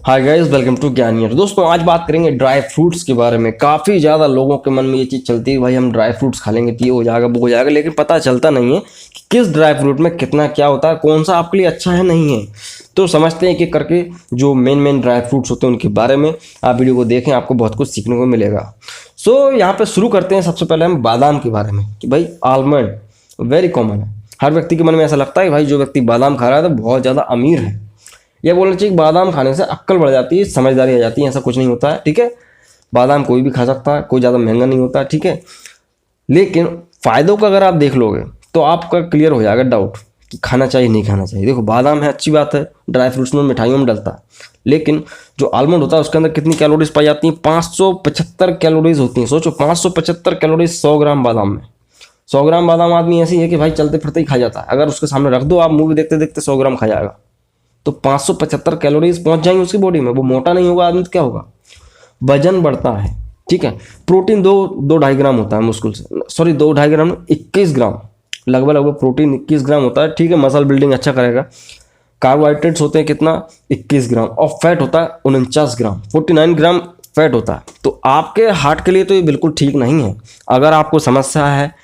Hi guys, welcome to Gyaniyar. दोस्तों आज बात करेंगे ड्राई फ्रूट्स के बारे में। काफ़ी ज़्यादा लोगों के मन में ये चीज़ चलती है, भाई हम ड्राई फ्रूट्स खा लेंगे तो ये हो जाएगा वो हो जाएगा, लेकिन पता चलता नहीं है कि किस ड्राई फ्रूट में कितना क्या होता है, कौन सा आपके लिए अच्छा है नहीं है। तो समझते हैं एक एक करके जो मेन ड्राई फ्रूट्स होते हैं उनके बारे में। आप वीडियो को देखें, आपको बहुत कुछ सीखने को मिलेगा। सो यहाँ पर शुरू करते हैं। सबसे पहले हम बादाम के बारे में कि भाई आलमंड वेरी कॉमन है। हर व्यक्ति के मन में ऐसा लगता है भाई जो व्यक्ति बादाम खा रहा है तो बहुत ज़्यादा अमीर है। यह बोलना चाहिए कि बादाम खाने से अक्ल बढ़ जाती है, समझदारी आ जाती है। ऐसा कुछ नहीं होता है, ठीक है। बादाम कोई भी खा सकता है, कोई ज़्यादा महंगा नहीं होता है, ठीक है। लेकिन फ़ायदों का अगर आप देख लोगे तो आपका क्लियर हो जाएगा डाउट कि खाना चाहिए नहीं खाना चाहिए। देखो बादाम है, अच्छी बात है, ड्राई फ्रूट्स में मिठाइयों में डलता है, लेकिन जो आलमंड होता है उसके अंदर कितनी कैलोरीज पाई जाती हैं? 575 कैलोरीज होती हैं। सोचो 575 कैलोरीज 100 ग्राम बादाम में। 100 ग्राम बादाम आदमी ऐसी है कि भाई चलते फिरते ही खा जाता है। अगर उसके सामने रख दो, आप मूवी देखते देखते 100 ग्राम खा जाएगा, तो 575 कैलोरीज पहुंच जाएंगी उसकी बॉडी में। वो मोटा नहीं होगा आदमी तो क्या होगा? वजन बढ़ता है, ठीक है। प्रोटीन दो ढाई ग्राम होता है मुश्किल से, सॉरी 2-2.5 ग्राम, 21 ग्राम लगभग प्रोटीन 21 ग्राम होता है, ठीक है। मसल बिल्डिंग अच्छा करेगा। कार्बोहाइड्रेट्स होते हैं कितना? 21 ग्राम। और फैट होता है 49 ग्राम, 49 ग्राम फैट होता है। तो आपके हार्ट के लिए तो ये बिल्कुल ठीक नहीं है। अगर आपको समस्या है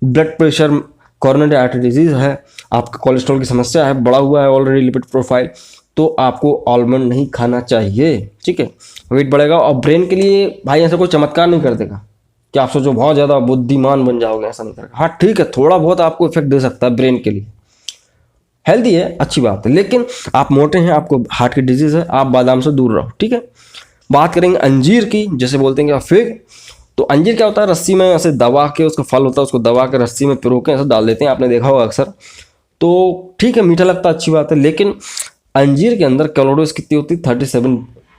blood pressure, coronary artery disease है, आपका कोलेस्ट्रॉल की समस्या है, बढ़ा हुआ है ऑलरेडी लिपिड प्रोफाइल, तो आपको आलमंड नहीं खाना चाहिए, ठीक है। वेट बढ़ेगा। और ब्रेन के लिए भाई ऐसा कोई चमत्कार नहीं कर देगा कि आप सोचो बहुत ज़्यादा बुद्धिमान बन जाओगे, ऐसा नहीं करेगा। हाँ ठीक है, थोड़ा बहुत आपको इफेक्ट दे सकता है ब्रेन के लिए, हेल्दी है, अच्छी बात है। लेकिन आप मोटे हैं, आपको हार्ट की डिजीज है, आप बादाम से दूर रहो, ठीक है। बात करेंगे अंजीर की, जैसे बोलते हैं कि फिग। तो अंजीर क्या होता है? रस्सी में ऐसे दबा के, उसका फल होता है उसको दबा के रस्सी में पिरो के ऐसे डाल देते हैं, आपने देखा होगा अक्सर। तो ठीक है, मीठा लगता है, अच्छी बात है, लेकिन अंजीर के अंदर कैलोरीज कितनी होती है? 37,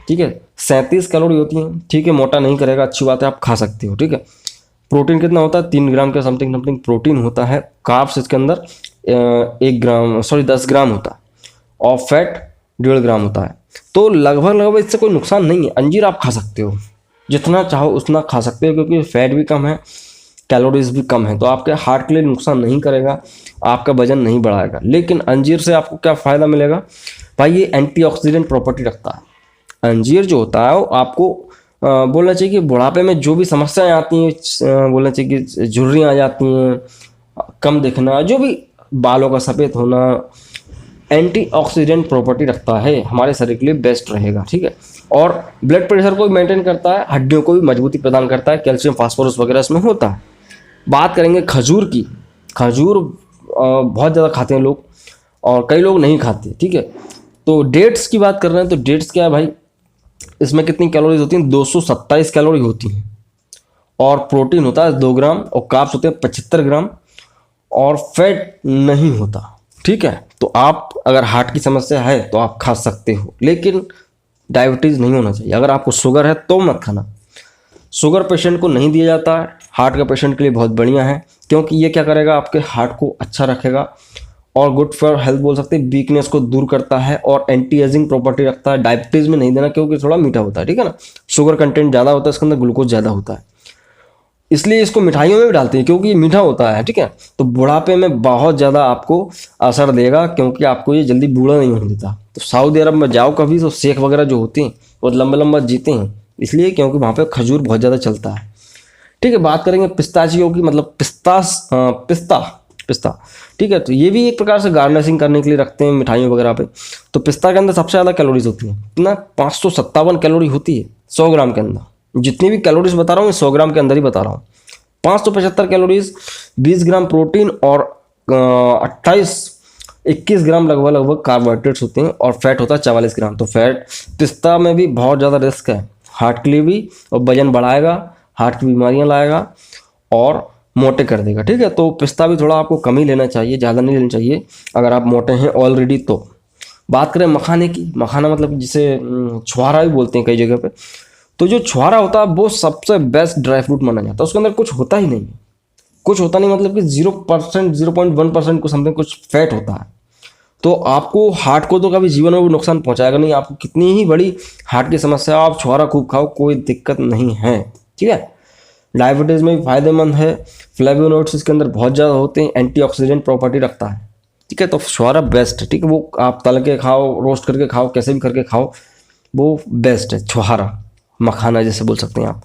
ठीक है, 37 कैलोरी होती हैं, ठीक है। मोटा नहीं करेगा, अच्छी बात है, आप खा सकते हो, ठीक है। प्रोटीन कितना होता है? 3 ग्राम का समथिंग प्रोटीन होता है। कार्ब्स इसके अंदर 10 ग्राम होता है। और फैट 1.5 ग्राम होता है। तो लगभग इससे कोई नुकसान नहीं है। अंजीर आप खा सकते हो, जितना चाहो उतना खा सकते हो, क्योंकि फैट भी कम है, कैलोरीज भी कम है, तो आपके हार्ट के लिए नुकसान नहीं करेगा, आपका वजन नहीं बढ़ाएगा। लेकिन अंजीर से आपको क्या फ़ायदा मिलेगा भाई? ये एंटीऑक्सीडेंट प्रॉपर्टी रखता है। अंजीर जो होता है वो आपको बोलना चाहिए कि बुढ़ापे में जो भी समस्याएं आती हैं, बोलना चाहिए कि झुर्रियाँ आ जाती हैं, कम दिखना, जो भी बालों का सफ़ेद होना, एंटीऑक्सीडेंट प्रॉपर्टी रखता है, हमारे शरीर के लिए बेस्ट रहेगा, ठीक है। और ब्लड प्रेशर को भी मेंटेन करता है, हड्डियों को भी मजबूती प्रदान करता है, कैल्शियम फास्फोरस वगैरह इसमें होता है। बात करेंगे खजूर की। खजूर बहुत ज़्यादा खाते हैं लोग और कई लोग नहीं खाते, ठीक है। तो डेट्स की बात कर रहे हैं, तो डेट्स क्या है भाई? इसमें कितनी कैलोरीज होती हैं? 227 कैलोरी होती हैं। और प्रोटीन होता है 2 ग्राम, और कार्ब्स होते हैं 75 ग्राम, और फैट नहीं होता, ठीक है। तो आप अगर हार्ट की समस्या है तो आप खा सकते हो, लेकिन डायबिटीज़ नहीं होना चाहिए। अगर आपको शुगर है तो मत खाना। शुगर पेशेंट को नहीं दिया जाता है, हार्ट का पेशेंट के लिए बहुत बढ़िया है, क्योंकि ये क्या करेगा? आपके हार्ट को अच्छा रखेगा और गुड फॉर हेल्थ बोल सकते हैं, वीकनेस को दूर करता है और एंटी एजिंग प्रॉपर्टी रखता है। डायबिटीज़ में नहीं देना, क्योंकि थोड़ा मीठा होता है, ठीक है ना। शुगर कंटेंट ज़्यादा होता है, इसके अंदर ग्लूकोज ज़्यादा होता है, इसलिए इसको मिठाइयों में भी डालते हैं, क्योंकि ये मीठा होता है, ठीक है। तो बुढ़ापे में बहुत ज़्यादा आपको असर देगा, क्योंकि आपको ये जल्दी बूढ़ा नहीं होने देता। तो सऊदी अरब में जाओ कभी, तो शेख वगैरह जो होते हैं वो लंबा जीते हैं, इसलिए क्योंकि वहाँ पे खजूर बहुत ज़्यादा चलता है, ठीक है। बात करेंगे पिस्ताचियो की, मतलब पिस्ता, ठीक है। तो ये भी एक प्रकार से गार्निशिंग करने के लिए रखते हैं मिठाइयों वगैरह पे। तो पिस्ता के अंदर सबसे ज़्यादा कैलोरीज होती है, कितना? 557 कैलोरी होती है 100 ग्राम के अंदर। जितनी भी कैलोरीज बता रहा हूँ 100 ग्राम के अंदर ही बता रहा हूँ। 575 कैलोरीज, 20 ग्राम प्रोटीन और 21 ग्राम लगभग कार्बोहाइड्रेट्स होते हैं, और फैट होता है 44 ग्राम। तो फैट पिस्ता में भी बहुत ज़्यादा रिस्क है हार्ट के लिए भी, और वजन बढ़ाएगा, हार्ट की बीमारियां लाएगा और मोटे कर देगा, ठीक है। तो पिस्ता भी थोड़ा आपको कम ही लेना चाहिए, ज़्यादा नहीं लेना चाहिए अगर आप मोटे हैं ऑलरेडी तो। बात करें मखाने की। मखाना मतलब जिसे छुहारा भी बोलते हैं कई जगह पे। तो जो छुहारा होता है वो सबसे बेस्ट ड्राई फ्रूट माना जाता है। उसके अंदर कुछ होता ही नहीं, कुछ होता नहीं, मतलब कि 0%, 0.1% को समथिंग कुछ फैट होता है। तो आपको हार्ट को तो कभी जीवन में भी नुकसान पहुंचाएगा नहीं। आपको कितनी ही बड़ी हार्ट की समस्या हो, आप छुहारा खूब खाओ, कोई दिक्कत नहीं है, ठीक है। डायबिटीज़ में भी फायदेमंद है। फ्लेवोनोइड्स इसके अंदर बहुत ज़्यादा होते हैं, एंटीऑक्सीडेंट प्रॉपर्टी रखता है, ठीक है। तो छुहारा बेस्ट है, ठीक है। वो आप तल के खाओ, रोस्ट करके खाओ, कैसे भी करके खाओ, वो बेस्ट है, छुहारा मखाना जैसे बोल सकते हैं आप।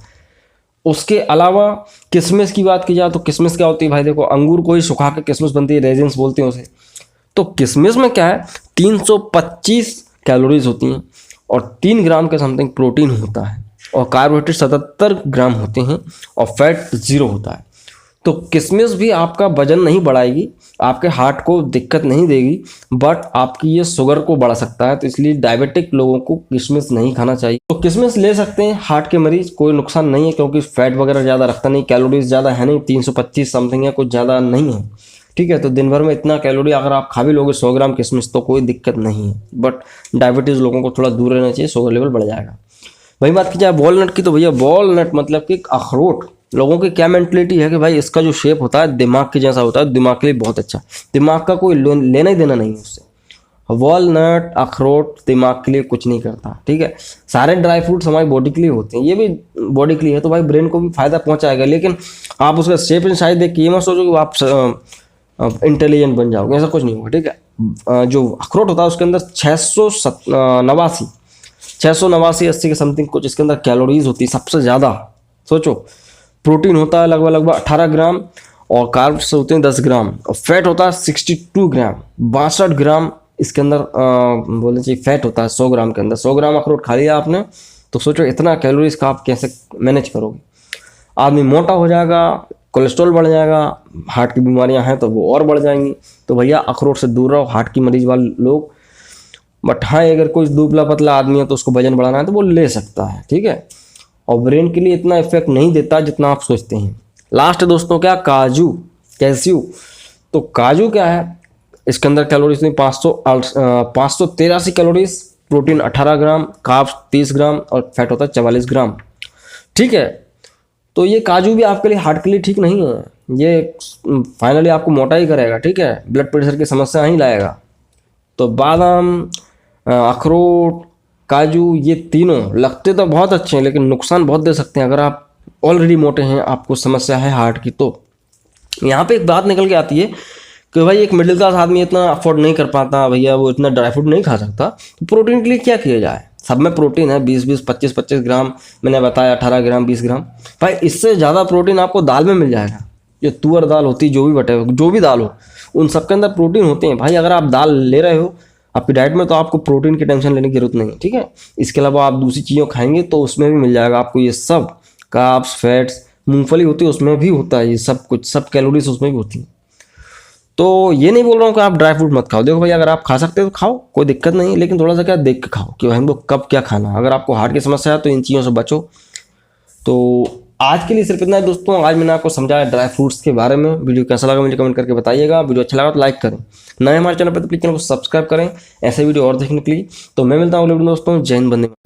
उसके अलावा किशमिश की बात की जाए तो किशमिश क्या होती है भाई, देखो अंगूर को ही सुखा के किशमिश बनती है, रेजिन्स बोलते हैं उसे। तो किशमिश में क्या है, 325 कैलोरीज होती हैं और 3 ग्राम के समथिंग प्रोटीन होता है और कार्बोहाइड्रेट 77 ग्राम होते हैं और फैट 0 होता है। तो किशमिश भी आपका वजन नहीं बढ़ाएगी, आपके हार्ट को दिक्कत नहीं देगी, बट आपकी ये शुगर को बढ़ा सकता है। तो इसलिए डायबिटिक लोगों को किशमिश नहीं खाना चाहिए। तो किशमिश ले सकते हैं हार्ट के मरीज, कोई नुकसान नहीं है, क्योंकि फैट वगैरह ज़्यादा रखता नहीं, कैलोरीज ज़्यादा है नहीं, 325 समथिंग है, कुछ ज़्यादा नहीं है। ठीक है, तो दिन भर में इतना कैलोरी अगर आप खा भी लोगे 100 ग्राम किशमिश तो कोई दिक्कत नहीं है। बट डायबिटीज़ लोगों को थोड़ा दूर रहना चाहिए, शुगर लेवल बढ़ जाएगा। वही बात की जाए वॉलनट की, तो भैया वॉलनट मतलब कि अखरोट, लोगों की क्या मेंटलिटी है कि भाई इसका जो शेप होता है दिमाग के जैसा होता है, दिमाग के लिए बहुत अच्छा, दिमाग का कोई लेना ही देना नहीं है उससे। वॉलनट अखरोट दिमाग के लिए कुछ नहीं करता। ठीक है, सारे ड्राई फ्रूट्स हमारी बॉडी के लिए होते हैं, ये भी बॉडी के लिए है, तो भाई ब्रेन को भी फायदा पहुंचाएगा। लेकिन आप उसका शेप एंड साइज देख के ये मत सोचो कि आप इंटेलिजेंट बन जाओगे, ऐसा कुछ नहीं होगा। ठीक है, जो अखरोट होता है उसके अंदर 689 80 के समथिंग कुछ इसके अंदर कैलोरीज होती है सबसे ज़्यादा। सोचो, प्रोटीन होता है लगभग 18 ग्राम और कार्ब्स होते हैं 10 ग्राम और फैट होता है 62 ग्राम, 62 ग्राम इसके अंदर बोलना चाहिए फैट होता है 100 ग्राम के अंदर। 100 ग्राम अखरोट खा लिया आपने तो सोचो इतना कैलोरीज का आप कैसे मैनेज करोगे। आदमी मोटा हो जाएगा, कोलेस्ट्रॉल बढ़ जाएगा, हार्ट की बीमारियां हैं तो वो और बढ़ जाएंगी। तो भैया अखरोट से दूर रहो, हार्ट की मरीज वाले लोग। बट हाँ, अगर कोई दुबला पतला आदमी है तो उसको वजन बढ़ाना है तो वो ले सकता है। ठीक है, और ब्रेन के लिए इतना इफेक्ट नहीं देता जितना आप सोचते हैं। लास्ट दोस्तों क्या, काजू, कैस्यू। तो काजू क्या है, इसके अंदर कैलोरीज नहीं 583 कैलोरीज, प्रोटीन 18 ग्राम, कार्ब्स 30 ग्राम और फैट होता है 44 ग्राम। ठीक है, तो ये काजू भी आपके लिए हार्ट के लिए ठीक नहीं है, ये फाइनली आपको मोटा ही करेगा। ठीक है, ब्लड प्रेशर की समस्या ही लाएगा। तो बादाम, अखरोट, काजू, ये तीनों लगते तो बहुत अच्छे हैं लेकिन नुकसान बहुत दे सकते हैं। अगर आप ऑलरेडी मोटे हैं, आपको समस्या है हार्ट की, तो यहाँ पे एक बात निकल के आती है कि भाई एक मिडिल क्लास आदमी इतना अफोर्ड नहीं कर पाता, भैया वो इतना ड्राई फ्रूट नहीं खा सकता, तो प्रोटीन के लिए क्या किया जाए। सब में प्रोटीन है 20-20, 25-25 ग्राम, मैंने बताया 18 ग्राम, 20 ग्राम। भाई इससे ज़्यादा प्रोटीन आपको दाल में मिल जाएगा। जो तुअर दाल होती है, जो भी दाल हो, उन सब के अंदर प्रोटीन होते हैं। भाई अगर आप दाल ले रहे हो आपकी डाइट में तो आपको प्रोटीन की टेंशन लेने की जरूरत नहीं है। ठीक है, इसके अलावा आप दूसरी चीज़ों खाएंगे तो उसमें भी मिल जाएगा आपको ये सब, कार्ब्स, फैट्स, मूंगफली होती है उसमें भी होता है ये सब कुछ, सब कैलोरीज उसमें भी होती है। तो ये नहीं बोल रहा हूँ कि आप ड्राई फ्रूट मत खाओ, देखो भाई अगर आप खा सकते हो तो खाओ, कोई दिक्कत नहीं, लेकिन थोड़ा सा क्या देख के खाओ कि हमको कब क्या खाना है। अगर आपको हार्ट की समस्या है तो इन चीज़ों से बचो। तो आज के लिए सिर्फ इतना है दोस्तों, आज मैंने आपको समझाया ड्राई फ्रूट्स के बारे में। वीडियो कैसा लगा मुझे कमेंट करके बताइएगा, वीडियो अच्छा लगा तो लाइक करें, नए हमारे चैनल पर तो प्लीज चैनल को सब्सक्राइब करें ऐसे वीडियो और देखने के लिए। तो मैं मिलता हूँ अगले वीडियो में दोस्तों, जय हिंद, वंदे मातरम।